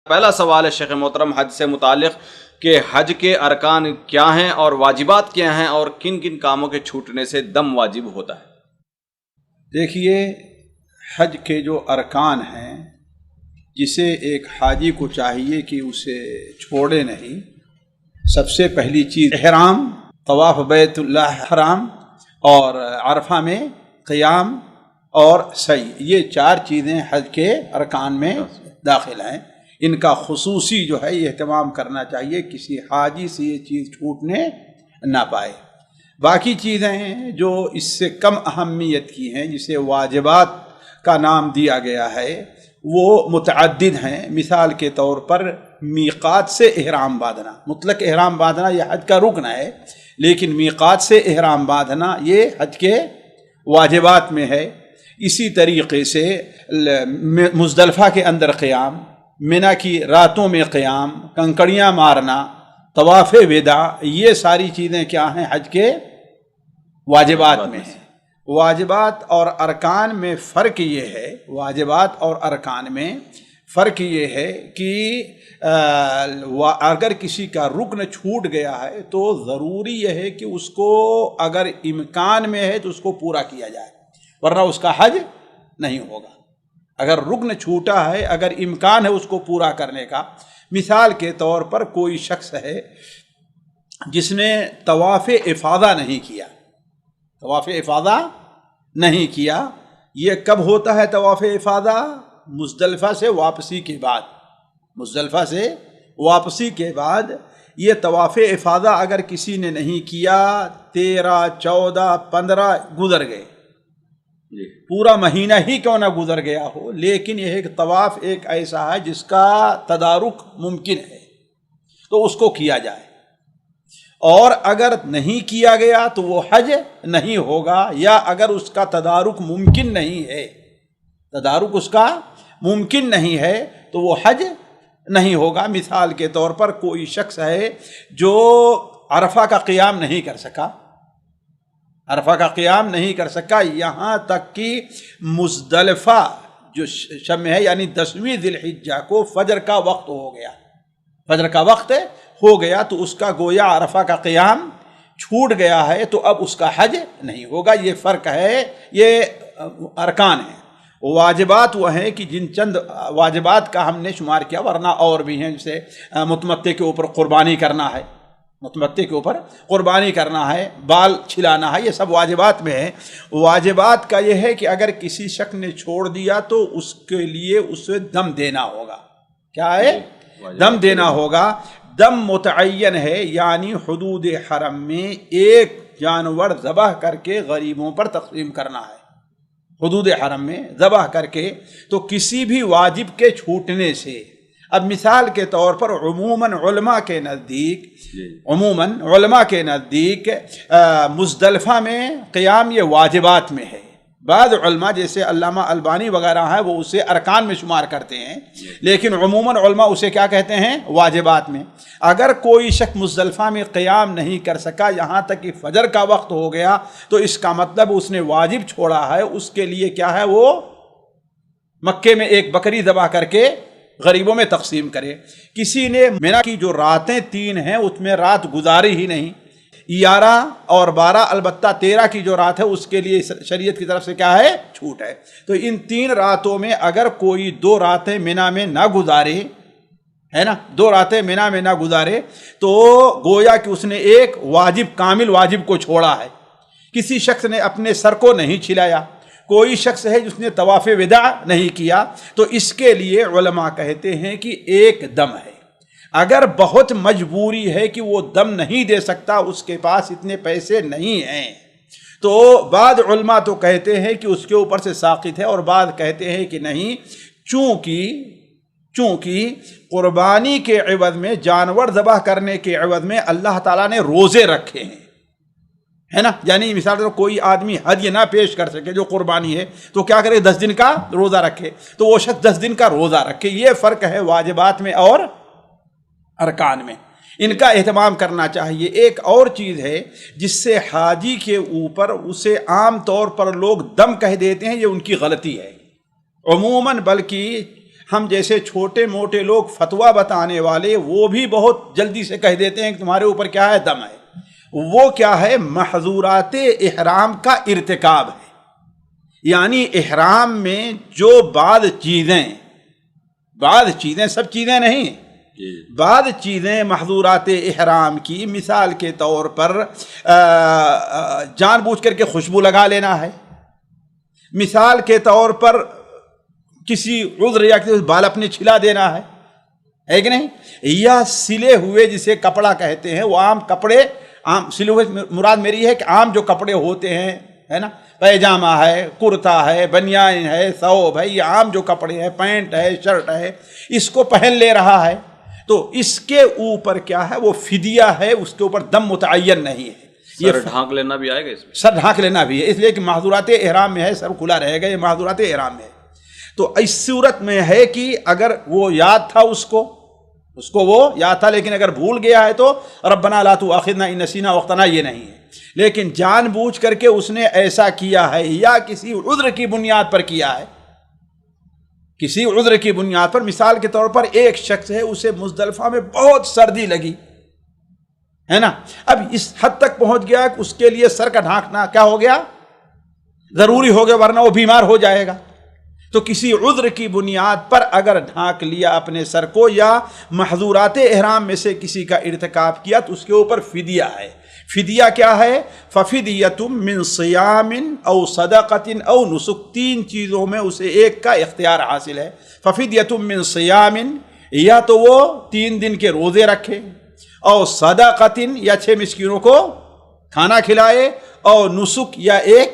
پہلا سوال ہے شیخ محترم حج سے متعلق کہ حج کے ارکان کیا ہیں اور واجبات کیا ہیں اور کن کن کاموں کے چھوٹنے سے دم واجب ہوتا ہے؟ دیکھیے، حج کے جو ارکان ہیں جسے ایک حاجی کو چاہیے کہ اسے چھوڑے نہیں، سب سے پہلی چیز احرام، طواف بیت اللہ حرام اور عرفہ میں قیام اور سعی، یہ چار چیزیں حج کے ارکان میں داخل ہیں۔ ان کا خصوصی جو ہے یہ اہتمام کرنا چاہیے، کسی حاجی سے یہ چیز چھوٹنے نہ پائے۔ باقی چیزیں ہیں جو اس سے کم اہمیت کی ہیں، جسے واجبات کا نام دیا گیا ہے، وہ متعدد ہیں۔ مثال کے طور پر میقات سے احرام باندھنا، مطلق احرام باندھنا یہ حج کا رکن ہے، لیکن میقات سے احرام باندھنا یہ حج کے واجبات میں ہے۔ اسی طریقے سے مزدلفہ کے اندر قیام، منی کی راتوں میں قیام، کنکڑیاں مارنا، طواف وداع، یہ ساری چیزیں کیا ہیں؟ حج کے واجبات میں ہیں۔ واجبات اور ارکان میں فرق یہ ہے، واجبات اور ارکان میں فرق یہ ہے کہ اگر کسی کا رکن چھوٹ گیا ہے تو ضروری یہ ہے کہ اس کو اگر امکان میں ہے تو اس کو پورا کیا جائے، ورنہ اس کا حج نہیں ہوگا۔ اگر رکن چھوٹا ہے، اگر امکان ہے اس کو پورا کرنے کا، مثال کے طور پر کوئی شخص ہے جس نے طواف افاضہ نہیں کیا، طواف افاضہ نہیں کیا، یہ کب ہوتا ہے طواف افاضہ؟ مزدلفہ سے واپسی کے بعد، مزدلفہ سے واپسی کے بعد یہ طواف افاضہ اگر کسی نے نہیں کیا، 13، 14، 15 گزر گئے، پورا مہینہ ہی کیوں نہ گزر گیا ہو، لیکن یہ ایک طواف ایک ایسا ہے جس کا تدارک ممکن ہے تو اس کو کیا جائے، اور اگر نہیں کیا گیا تو وہ حج نہیں ہوگا، یا اگر اس کا تدارک ممکن نہیں ہے، تدارک اس کا ممکن نہیں ہے تو وہ حج نہیں ہوگا۔ مثال کے طور پر کوئی شخص ہے جو عرفہ کا قیام نہیں کر سکا، عرفہ کا قیام نہیں کر سکا، یہاں تک کہ مزدلفہ جو شب ہے یعنی 10ویں ذی الحجہ کو فجر کا وقت ہو گیا، فجر کا وقت ہو گیا تو اس کا گویا عرفہ کا قیام چھوٹ گیا ہے، تو اب اس کا حج نہیں ہوگا۔ یہ فرق ہے، یہ ارکان ہیں۔ واجبات وہ ہیں کہ جن چند واجبات کا ہم نے شمار کیا، ورنہ اور بھی ہیں، جیسے متمتع کے اوپر قربانی کرنا ہے، متمتع کے اوپر قربانی کرنا ہے، بال چھلانا ہے، یہ سب واجبات میں ہے۔ واجبات کا یہ ہے کہ اگر کسی شخص نے چھوڑ دیا تو اس کے لیے اسے دم دینا ہوگا۔ کیا ہے؟ دم دینا ہوگا۔ دم متعین ہے، یعنی حدود حرم میں ایک جانور ذبح کر کے غریبوں پر تقسیم کرنا ہے، حدود حرم میں ذبح کر کے۔ تو کسی بھی واجب کے چھوٹنے سے، اب مثال کے طور پر عموماً علماء کے نزدیک مزدلفہ میں قیام یہ واجبات میں ہے۔ بعض علماء جیسے علامہ البانی وغیرہ ہیں وہ اسے ارکان میں شمار کرتے ہیں، لیکن عموماً علماء اسے کیا کہتے ہیں؟ واجبات میں۔ اگر کوئی شخص مزدلفہ میں قیام نہیں کر سکا یہاں تک کہ فجر کا وقت ہو گیا تو اس کا مطلب اس نے واجب چھوڑا ہے، اس کے لیے کیا ہے؟ وہ مکے میں ایک بکری ذبح کر کے غریبوں میں تقسیم کرے۔ کسی نے منی کی جو راتیں 3 ہیں اس میں رات گزاری ہی نہیں، 11 اور 12، البتہ 13 کی جو رات ہے اس کے لیے شریعت کی طرف سے کیا ہے؟ چھوٹ ہے۔ تو ان 3 راتوں میں اگر کوئی 2 راتیں منی میں نہ گزارے، ہے نا، 2 راتیں منی میں نہ گزارے تو گویا کہ اس نے ایک واجب، کامل واجب کو چھوڑا ہے۔ کسی شخص نے اپنے سر کو نہیں چھلایا، کوئی شخص ہے جس نے طواف وداع نہیں کیا، تو اس کے لیے علماء کہتے ہیں کہ ایک دم ہے۔ اگر بہت مجبوری ہے کہ وہ دم نہیں دے سکتا، اس کے پاس اتنے پیسے نہیں ہیں، تو بعض علماء تو کہتے ہیں کہ اس کے اوپر سے ساقط ہے، اور بعض کہتے ہیں کہ نہیں، چونکہ قربانی کے عوض میں، جانور ذبح کرنے کے عوض میں اللہ تعالیٰ نے روزے رکھے ہیں، ہے نا، یعنی مثال طور کوئی آدمی ہدیہ نہ پیش کر سکے جو قربانی ہے تو کیا کرے؟ 10 دن کا روزہ رکھے، تو وہ شخص 10 دن کا روزہ رکھے۔ یہ فرق ہے واجبات میں اور ارکان میں، ان کا اہتمام کرنا چاہیے۔ ایک اور چیز ہے جس سے حاجی کے اوپر اسے عام طور پر لوگ دم کہہ دیتے ہیں، یہ ان کی غلطی ہے۔ عموماً بلکہ ہم جیسے چھوٹے موٹے لوگ فتویٰ بتانے والے وہ بھی بہت جلدی سے کہہ دیتے ہیں کہ تمہارے اوپر کیا ہے؟ دم ہے۔ وہ کیا ہے؟ محظورات احرام کا ارتکاب ہے، یعنی احرام میں جو بعض چیزیں سب چیزیں نہیں، بعض چیزیں محظورات احرام کی، مثال کے طور پر جان بوجھ کر کے خوشبو لگا لینا ہے، مثال کے طور پر کسی عذر یا کسی بال اپنے چھلا دینا ہے کہ نہیں، یا سلے ہوئے جسے کپڑا کہتے ہیں، وہ عام کپڑے، عام سلے ہوئے مراد میری ہے کہ عام جو کپڑے ہوتے ہیں، ہے نا، پیجامہ ہے، کرتا ہے، بنیان ہے، ثوب ہے، یہ عام جو کپڑے ہیں، پینٹ ہے، شرٹ ہے، اس کو پہن لے رہا ہے تو اس کے اوپر کیا ہے؟ وہ فدیہ ہے، اس کے اوپر دم متعین نہیں ہے۔ سر ڈھانک لینا بھی آئے گا اس میں؟ سر ڈھانک لینا بھی ہے، اس لیے کہ محظورات احرام میں ہے، سر کھلا رہے گا، یہ محظورات احرام میں ہے۔ تو اس صورت میں ہے کہ اگر وہ یاد تھا اس کو وہ یاد تھا، لیکن اگر بھول گیا ہے تو ربنا لا تؤاخذنا ان نسینا او اخطأنا یہ نہیں ہے، لیکن جان بوجھ کر کے اس نے ایسا کیا ہے یا کسی عذر کی بنیاد پر کیا ہے، کسی عذر کی بنیاد پر، مثال کے طور پر ایک شخص ہے، اسے مزدلفہ میں بہت سردی لگی ہے نا، اب اس حد تک پہنچ گیا کہ اس کے لیے سر کا ڈھانکنا کیا ہو گیا؟ ضروری ہو گیا، ورنہ وہ بیمار ہو جائے گا۔ تو کسی عذر کی بنیاد پر اگر ڈھانک لیا اپنے سر کو یا محظورات احرام میں سے کسی کا ارتکاب کیا تو اس کے اوپر فدیہ ہے۔ فدیہ کیا ہے؟ ففدیۃ من صیام او صدقۃ او نسک، تین چیزوں میں اسے ایک کا اختیار حاصل ہے۔ ففدیۃ من صیام، یا تو وہ 3 دن کے روزے رکھے، او صدقۃ، یا 6 مسکینوں کو کھانا کھلائے، او نسک، یا ایک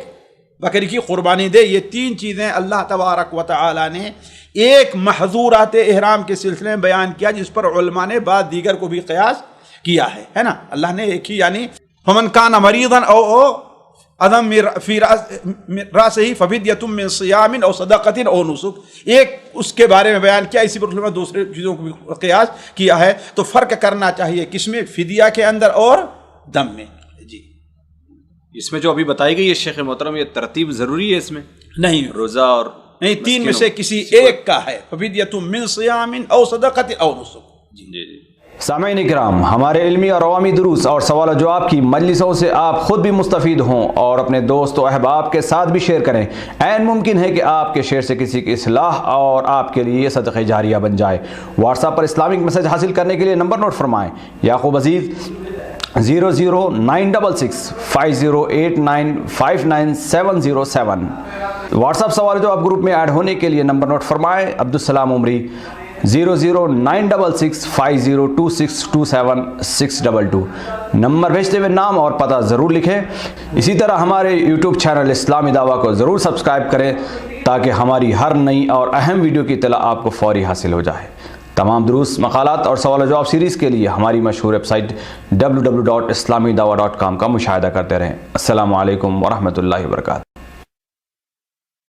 بکری کی قربانی دے۔ یہ 3 چیزیں اللہ تبارک و تعالی نے ایک محظورات احرام کے سلسلے میں بیان کیا، جس پر علماء نے بعض دیگر کو بھی قیاس کیا ہے نا۔ اللہ نے ایک ہی، یعنی فمن کان مریضا او عدم فی راسہ ففدیۃ من صیام او صدقۃ او نسک، ایک اس کے بارے میں بیان کیا، اسی پر علماء دوسرے چیزوں کو بھی قیاس کیا ہے۔ تو فرق کرنا چاہیے کس میں؟ فدیہ کے اندر اور دم میں۔ اس میں جو ابھی بتائی گئی ہے شیخ محترم، یہ ترتیب ضروری ہے اس میں؟ نہیں، روزہ اور نہیں، 3 میں سے کسی ایک کا ہے، ففدیۃ من صیام او صدقۃ او نسک۔ جی۔ سامعین اکرام، ہمارے علمی اور عوامی دروس اور سوال و جواب کی مجلسوں سے آپ خود بھی مستفید ہوں اور اپنے دوست و احباب کے ساتھ بھی شیئر کریں۔ عین ممکن ہے کہ آپ کے شیئر سے کسی کی اصلاح اور آپ کے لیے صدقہ جاریہ بن جائے۔ واٹس ایپ پر اسلامک میسج حاصل کرنے کے لیے نمبر نوٹ فرمائیں: یعقوب عزیز 0098859597707۔ واٹس ایپ سوال جو آپ گروپ میں ایڈ ہونے کے لیے نمبر نوٹ فرمائیں: عبدالسلام عمری 0096650262762۔ نمبر بھیجتے ہوئے نام اور پتہ ضرور لکھیں۔ اسی طرح ہمارے یوٹیوب چینل اسلامی دعویٰ کو ضرور سبسکرائب کریں تاکہ ہماری ہر نئی اور اہم ویڈیو کی اطلاع آپ کو فوری حاصل ہو جائے۔ تمام دروس، مقالات اور سوال و جواب سیریز کے لیے ہماری مشہور ویب سائٹ www.islamidawah.com کا مشاہدہ کرتے رہیں۔ السلام علیکم ورحمۃ اللہ وبرکاتہ۔